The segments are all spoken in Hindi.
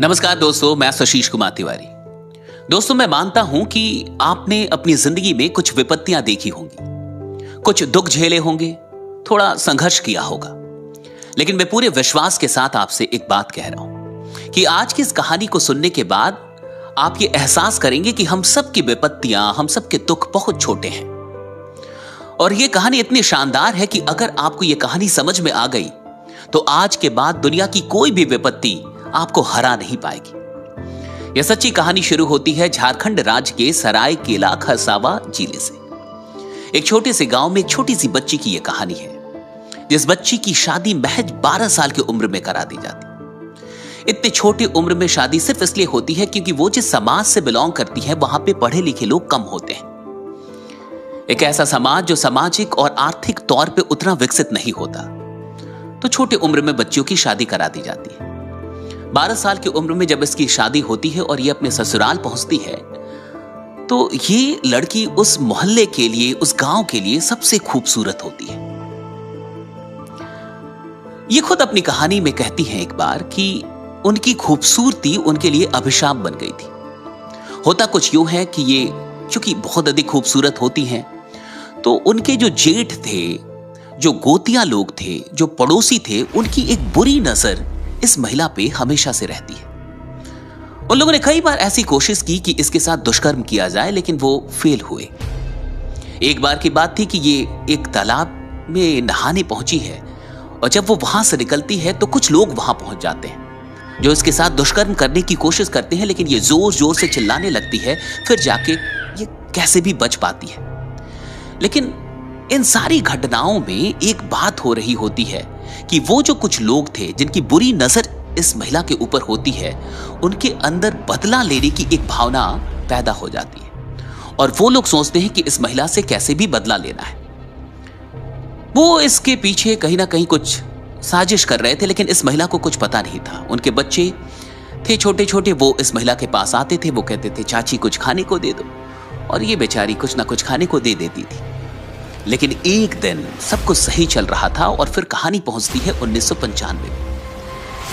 नमस्कार दोस्तों, मैं आशीष कुमार तिवारी। दोस्तों, मैं मानता हूं कि आपने अपनी जिंदगी में कुछ विपत्तियां देखी होंगी, कुछ दुख झेले होंगे, थोड़ा संघर्ष किया होगा। लेकिन मैं पूरे विश्वास के साथ आपसे एक बात कह रहा हूं कि आज की इस कहानी को सुनने के बाद आप ये एहसास करेंगे कि हम सब की विपत्तियां, हम सब के दुख बहुत छोटे हैं। और ये कहानी इतनी शानदार है कि अगर आपको ये कहानी समझ में आ गई तो आज के बाद दुनिया की कोई भी विपत्ति आपको हरा नहीं पाएगी। यह सच्ची कहानी शुरू होती है झारखंड राज्य के सरायकेला खरसावा जिले से। एक छोटे से गांव में एक छोटी सी बच्ची की यह कहानी है, जिस बच्ची की शादी महज 12 साल की उम्र में करा दी जाती। इतने छोटी उम्र में शादी सिर्फ इसलिए होती है क्योंकि वो जिस समाज से बिलोंग करती है वहां पे पढ़े लिखे लोग कम होते हैं। एक ऐसा समाज जो सामाजिक और आर्थिक तौर पे उतना विकसित नहीं होता, तो छोटे उम्र में बच्चियों की शादी करा दी जाती है। 12 साल की उम्र में जब इसकी शादी होती है और ये अपने ससुराल पहुंचती है, तो ये लड़की उस मोहल्ले के लिए, उस गांव के लिए सबसे खूबसूरत होती है। ये खुद अपनी कहानी में कहती हैं एक बार कि उनकी खूबसूरती उनके लिए अभिशाप बन गई थी। होता कुछ यूं है कि ये चूंकि बहुत अधिक खूबसूरत होती हैं, तो उनके जो जेठ थे, जो गोतिया लोग थे, जो पड़ोसी थे, उनकी एक बुरी नजर इस महिला पे हमेशा से रहती है। उन लोगों ने कई बार ऐसी कोशिश की कि इसके साथ दुष्कर्म किया जाए, लेकिन वो फेल हुए। एक बार की बात थी कि ये एक तालाब में नहाने पहुंची है और जब वो वहां से निकलती है तो कुछ लोग वहां पहुंच जाते हैं जो इसके साथ दुष्कर्म करने की कोशिश करते हैं, लेकिन ये जोर जोर से चिल्लाने लगती है। फिर जाके ये कैसे भी बच पाती है। लेकिन इन सारी घटनाओं में एक बात हो रही होती है कि वो जो कुछ लोग थे जिनकी बुरी नजर इस महिला के ऊपर होती है, उनके अंदर बदला लेने की एक भावना पैदा हो जाती है और वो लोग सोचते हैं कि इस महिला से कैसे भी बदला लेना है। वो इसके पीछे कहीं ना कहीं कुछ साजिश कर रहे थे, लेकिन इस महिला को कुछ पता नहीं था। उनके बच्चे थे छोटे छोटे, वो इस महिला के पास आते थे, वो कहते थे चाची कुछ खाने को दे दो, और ये बेचारी कुछ ना कुछ खाने को दे देती थी। लेकिन एक दिन सब कुछ सही चल रहा था और फिर कहानी पहुंचती है 1995 में,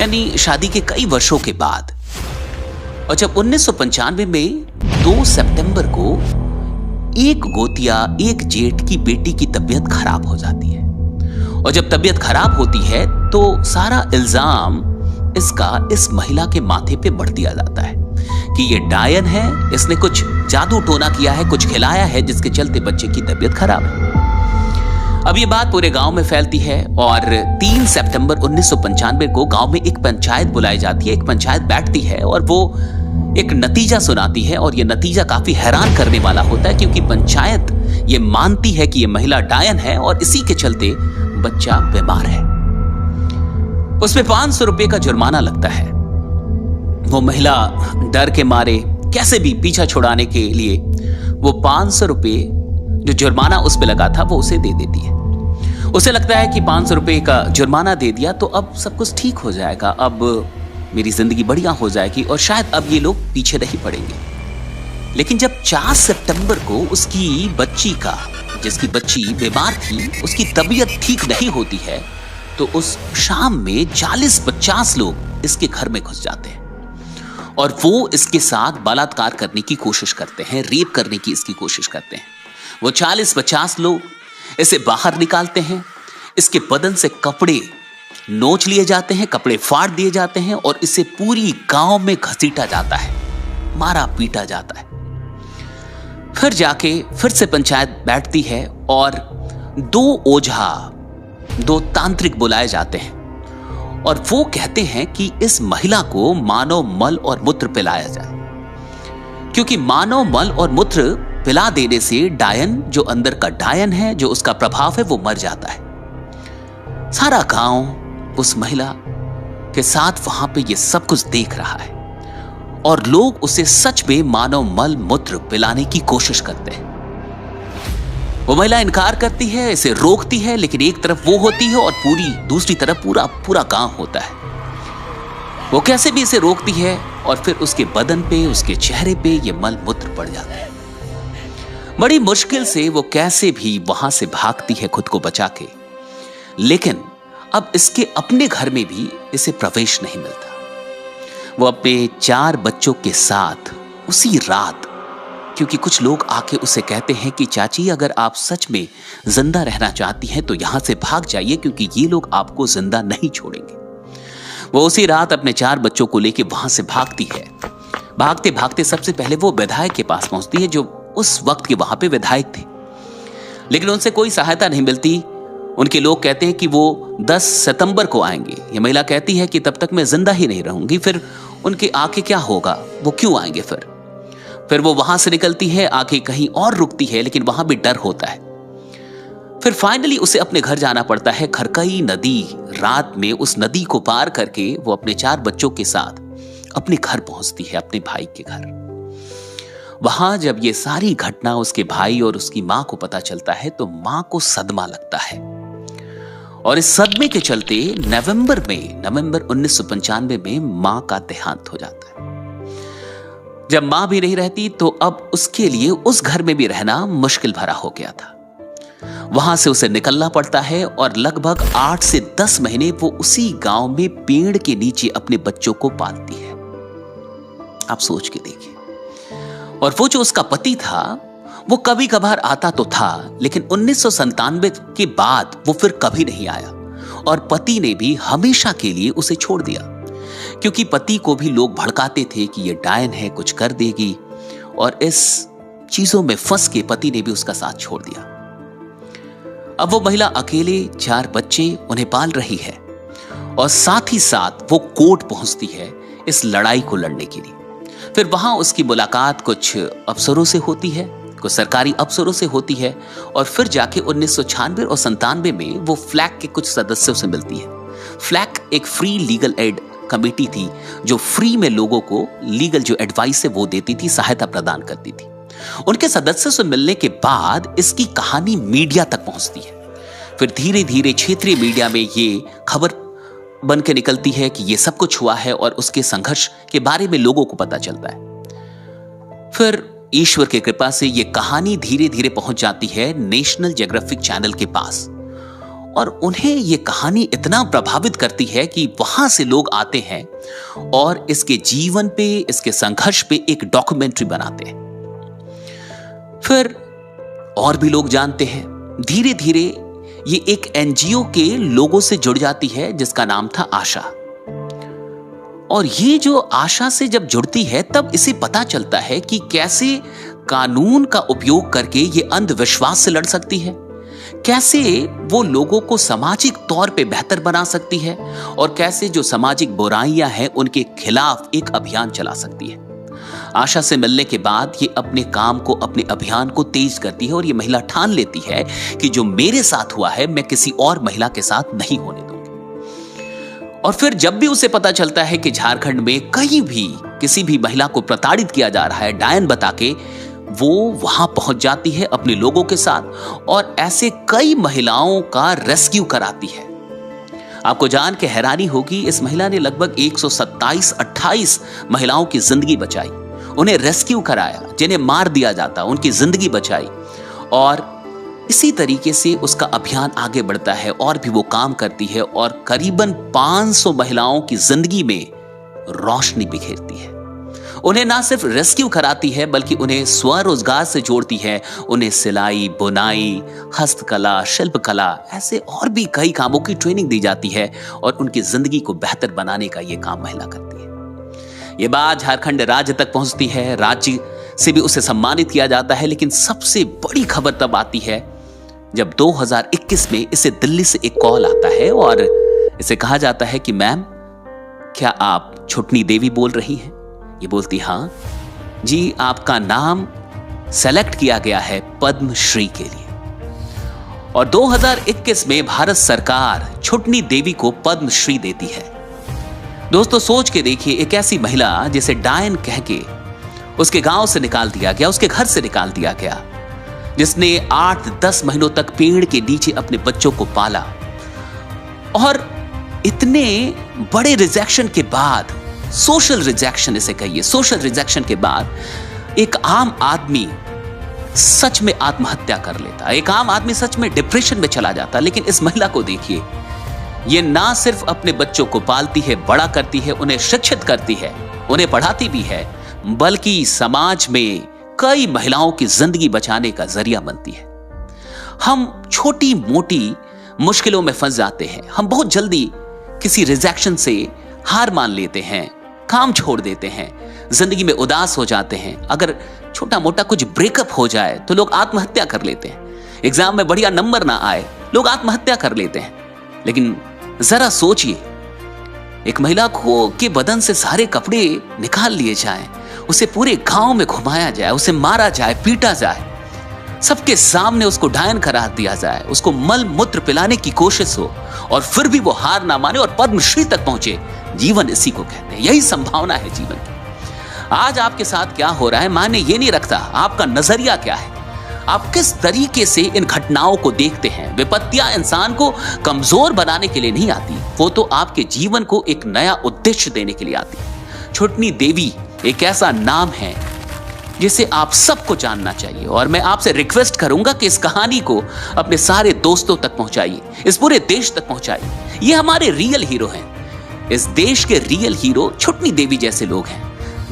यानी शादी के कई वर्षों के बाद। और जब 1995 में 2 सितंबर को एक गोतिया, एक जेठ की बेटी की तबीयत खराब हो जाती है। और जब तबीयत खराब होती है तो सारा इल्जाम इसका इस महिला के माथे पे बढ़ दिया जाता है कि ये डायन है, इसने कुछ जादू टोना किया है, कुछ खिलाया है, जिसके चलते बच्चे की तबीयत खराब है। अब ये बात पूरे गांव में फैलती है और 3 सितंबर 1995 को गांव में एक पंचायत बुलाई जाती है। एक पंचायत बैठती है और वो एक नतीजा सुनाती है, और ये नतीजा काफी हैरान करने वाला होता है क्योंकि पंचायत ये मानती है कि ये महिला डायन है और इसी के चलते बच्चा बीमार है। उसमें 500 रुपए का जुर्माना लगता है। वो महिला डर के मारे कैसे भी पीछा छुड़ाने के लिए वो 500 रुपए जो जुर्माना उस पे लगा था वो उसे दे देती है। उसे लगता है कि 500 रुपए का जुर्माना दे दिया तो अब सब कुछ ठीक हो जाएगा, अब मेरी जिंदगी बढ़िया हो जाएगी और शायद अब ये लोग पीछे नहीं पड़ेंगे। लेकिन जब 4 सितंबर को उसकी बच्ची का, जिसकी बच्ची बीमार थी, उसकी तबीयत ठीक नहीं होती है, तो उस शाम में 40-50 लोग इसके घर में घुस जाते हैं और वो इसके साथ बलात्कार करने की कोशिश करते हैं, रेप करने की इसकी कोशिश करते हैं। वो 40-50 लोग इसे बाहर निकालते हैं, इसके बदन से कपड़े नोच लिए जाते हैं, कपड़े फाड़ दिए जाते हैं और इसे पूरी गांव में घसीटा जाता है, मारा पीटा जाता है। फिर जाके फिर से पंचायत बैठती है और 2 ओझा, 2 तांत्रिक बुलाए जाते हैं और वो कहते हैं कि इस महिला को मानव मल और मूत्र पिलाया जाए, क्योंकि मानव मल और मूत्र पिला देने से डायन, जो अंदर का डायन है, जो उसका प्रभाव है, वो मर जाता है। सारा गांव उस महिला के साथ वहां पे ये सब कुछ देख रहा है और लोग उसे सच में मानव मल मूत्र पिलाने की कोशिश करते हैं। वो महिला इनकार करती है, इसे रोकती है, लेकिन एक तरफ वो होती है और दूसरी तरफ पूरा गांव होता है। वो कैसे भी इसे रोकती है और फिर उसके बदन पे, उसके चेहरे पे ये मल मूत्र पड़ जाता है। बड़ी मुश्किल से वो कैसे भी वहां से भागती है खुद को बचा के, लेकिन अब इसके अपने घर में भी इसे प्रवेश नहीं मिलता। वो अपने 4 बच्चों के साथ उसी रात, क्योंकि कुछ लोग आके उसे कहते हैं कि चाची अगर आप सच में जिंदा रहना चाहती हैं तो यहां से भाग जाइए, क्योंकि ये लोग आपको जिंदा नहीं छोड़ेंगे। वो उसी रात अपने 4 बच्चों को लेके वहां से भागती है। भागते भागते सबसे पहले वो विधायक के पास पहुंचती है, जो उस वक्त के वहां पे विधायक थे, लेकिन उनसे कोई सहायता नहीं मिलती। उनके लोग कहते हैं कि वो 10 सितंबर को आएंगे। ये महिला कहती है कि तब तक मैं जिंदा ही नहीं रहूंगी, फिर उनके आके क्या होगा, वो क्यों आएंगे। फिर वो वहां से निकलती है, आके कहीं और रुकती है, लेकिन वहां भी डर होता है। फिर फाइनली उसे अपने घर जाना पड़ता है। खरकई नदी, रात में उस नदी को पार करके वो अपने 4 बच्चों के साथ अपने घर पहुंचती है, अपने भाई के घर। वहां जब ये सारी घटना उसके भाई और उसकी मां को पता चलता है तो मां को सदमा लगता है, और इस सदमे के चलते नवंबर 1995 में मां का देहांत हो जाता है। जब मां भी नहीं रहती तो अब उसके लिए उस घर में भी रहना मुश्किल भरा हो गया था। वहां से उसे निकलना पड़ता है और लगभग 8 से 10 महीने वो उसी गांव में पेड़ के नीचे अपने बच्चों को पालती है। आप सोच के देखिए। और वो जो उसका पति था वो कभी कभार आता तो था, लेकिन 1997 के बाद वो फिर कभी नहीं आया, और पति ने भी हमेशा के लिए उसे छोड़ दिया, क्योंकि पति को भी लोग भड़काते थे कि ये डायन है, कुछ कर देगी, और इस चीजों में फंस के पति ने भी उसका साथ छोड़ दिया। अब वो महिला अकेले 4 बच्चे उन्हें पाल रही है, और साथ ही साथ वो कोर्ट पहुंचती है इस लड़ाई को लड़ने के लिए। फिर वहां उसकी मुलाकात कुछ अफसरों से होती है, कुछ सरकारी अफसरों से होती है, और फिर जाके 1996 और 97 में वो फ्लैग के कुछ सदस्यों से मिलती है। फ्लैग एक फ्री लीगल एड कमेटी थी, जो फ्री में लोगों को लीगल जो एडवाइस है वो देती थी, सहायता प्रदान करती थी। उनके सदस्यों से मिलने के बाद इसकी कहानी मीडिया तक पहुंचती है। फिर धीरे धीरे क्षेत्रीय मीडिया में ये खबर बन के निकलती है कि ये सब कुछ हुआ है, और उसके संघर्ष के बारे में लोगों को पता चलता है। फिर ईश्वर की कृपा से ये कहानी धीरे धीरे पहुंच जाती है नेशनल ज्योग्राफिक चैनल के पास, और उन्हें ये कहानी इतना प्रभावित करती है कि वहां से लोग आते हैं और इसके जीवन पे, इसके संघर्ष पे एक डॉक्यूमेंट्री बनाते हैं। फिर और भी लोग जानते हैं। धीरे धीरे ये एक एनजीओ के लोगों से जुड़ जाती है, जिसका नाम था आशा। और ये जो आशा से जब जुड़ती है तब इसे पता चलता है कि कैसे कानून का उपयोग करके ये अंधविश्वास से लड़ सकती है, कैसे वो लोगों को सामाजिक तौर पे बेहतर बना सकती है, और कैसे जो सामाजिक बुराइयां हैं उनके खिलाफ एक अभियान चला सकती है। आशा से मिलने के बाद ये अपने काम को, अपने अभियान को तेज करती है, और ये महिला ठान लेती है कि जो मेरे साथ हुआ है मैं किसी और महिला के साथ नहीं होने दूंगी। और फिर जब भी उसे पता चलता है कि झारखंड में कहीं भी किसी भी महिला को प्रताड़ित किया जा रहा है डायन बता के, वो वहां पहुंच जाती है अपने लोगों के साथ, और ऐसे कई महिलाओं का रेस्क्यू कराती है। आपको जान के हैरानी होगी, इस महिला ने लगभग 127-28 महिलाओं की जिंदगी बचाई, उन्हें रेस्क्यू कराया, जिन्हें मार दिया जाता उनकी जिंदगी बचाई। और इसी तरीके से उसका अभियान आगे बढ़ता है, और भी वो काम करती है, और करीबन 500 महिलाओं की जिंदगी में रोशनी बिखेरती है। उन्हें ना सिर्फ रेस्क्यू कराती है, बल्कि उन्हें स्वरोजगार से जोड़ती है। उन्हें सिलाई, बुनाई, हस्तकला, शिल्पकला, ऐसे और भी कई कामों की ट्रेनिंग दी जाती है, और उनकी जिंदगी को बेहतर बनाने का यह काम महिला करती है। ये बात झारखंड राज्य तक पहुंचती है, राज्य से भी उसे सम्मानित किया जाता है। लेकिन सबसे बड़ी खबर तब आती है जब 2021 में इसे दिल्ली से एक कॉल आता है, और इसे कहा जाता है कि मैम, क्या आप छुटनी देवी बोल रही हैं? ये बोलती, हाँ जी, आपका नाम सेलेक्ट किया गया है पद्मश्री के लिए। और 2021 में भारत सरकार छुटनी देवी को पद्मश्री देती है। दोस्तों सोच के देखिए, एक ऐसी महिला जिसे डायन कह के उसके गांव से निकाल दिया गया, उसके घर से निकाल दिया गया, जिसने 8-10 महीनों तक पेड़ के नीचे अपने बच्चों को पाला, और इतने बड़े रिजेक्शन के बाद, सोशल रिजेक्शन इसे कहिए, सोशल रिजेक्शन के बाद एक आम आदमी सच में आत्महत्या कर लेता, एक आम आदमी सच में डिप्रेशन में चला जाता। लेकिन इस महिला को देखिए, ये ना सिर्फ अपने बच्चों को पालती है, बड़ा करती है, उन्हें शिक्षित करती है, उन्हें पढ़ाती भी है, बल्कि समाज में कई महिलाओं की जिंदगी बचाने का जरिया बनती है। हम छोटी मोटी मुश्किलों में फंस जाते हैं, हम बहुत जल्दी किसी रिजेक्शन से हार मान लेते हैं, काम छोड़ देते हैं, जिंदगी में उदास हो जाते हैं। अगर छोटा मोटा कुछ ब्रेकअप हो जाए तो लोग आत्महत्या कर लेते हैं, एग्जाम में बढ़िया नंबर ना आए लोग आत्महत्या कर लेते हैं। लेकिन जरा सोचिए, एक महिला को के बदन से सारे कपड़े निकाल लिए जाएं, उसे पूरे गांव में घुमाया जाए, उसे मारा जाए, पीटा जाए, सबके सामने उसको डायन करार दिया जाए, उसको मल मूत्र पिलाने की कोशिश हो और फिर भी वो हार ना माने और पद्मश्री तक पहुंचे। जीवन इसी को कहते हैं, यही संभावना है जीवन की। आज आपके साथ क्या हो रहा है मायने ये नहीं रखता, आपका नजरिया क्या है, आप किस तरीके से इन घटनाओं को देखते हैं। विपत्तियां इंसान को कमजोर बनाने के लिए नहीं आती, वो तो आपके जीवन को एक नया उद्देश्य देने के लिए आती है। छुटनी देवी एक ऐसा नाम है जिसे आप सबको जानना चाहिए, और मैं आपसे रिक्वेस्ट करूंगा कि इस कहानी को अपने सारे दोस्तों तक पहुंचाइए, इस पूरे देश तक पहुंचाइए। ये हमारे रियल हीरो हैं, इस देश के रियल हीरो छुटनी देवी जैसे लोग हैं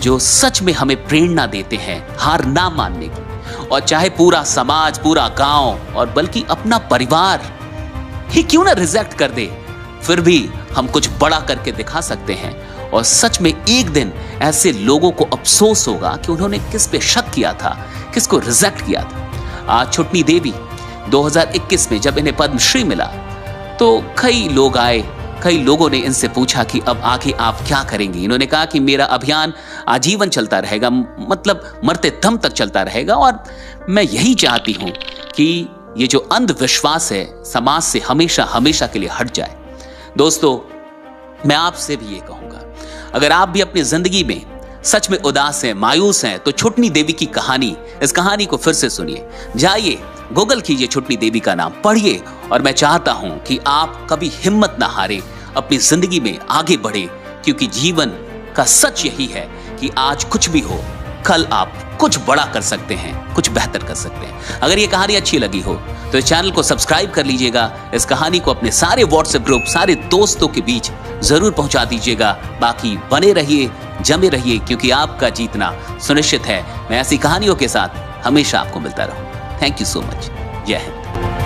जो सच में हमें प्रेरणा देते हैं हार ना मानने की। और चाहे पूरा समाज, पूरा गांव और बल्कि अपना परिवार ही क्यों ना रिजेक्ट कर दे, फिर भी हम कुछ बड़ा करके दिखा सकते हैं। और सच में एक दिन ऐसे लोगों को अफसोस होगा कि उन्होंने किस पे शक किया था, किसको रिजेक्ट किया था। आज छुटनी देवी 2021 में जब इन्हें पद्मश्री मिला तो कई लोग आए, कई लोगों ने इनसे पूछा कि अब आगे आप क्या करेंगी। इन्होंने कहा कि मेरा अभियान आजीवन चलता रहेगा, मतलब मरते दम तक चलता रहेगा, और मैं यही चाहती हूं कि ये जो अंधविश्वास है समाज से हमेशा हमेशा के लिए हट जाए। दोस्तों, मैं आपसे भी ये कहूंगा, अगर आप भी अपनी जिंदगी में सच में उदास हैं, मायूस हैं, तो छुटनी देवी की कहानी, इस कहानी को फिर से सुनिए। जाइए गूगल कीजिए छुटनी देवी का नाम, पढ़िए, और मैं चाहता हूं कि आप कभी हिम्मत ना हारें, अपनी जिंदगी में आगे बढ़े, क्योंकि जीवन का सच यही है कि आज कुछ भी हो, कल आप कुछ बड़ा कर सकते हैं, कुछ बेहतर कर सकते हैं। अगर ये कहानी अच्छी लगी हो तो इस चैनल को सब्सक्राइब कर लीजिएगा, इस कहानी को अपने सारे व्हाट्सएप ग्रुप, सारे दोस्तों के बीच जरूर पहुंचा दीजिएगा। बाकी बने रहिए, जमे रहिए, क्योंकि आपका जीतना सुनिश्चित है। मैं ऐसी कहानियों के साथ हमेशा आपको मिलता रहूं। Thank you so much. जय हिंद।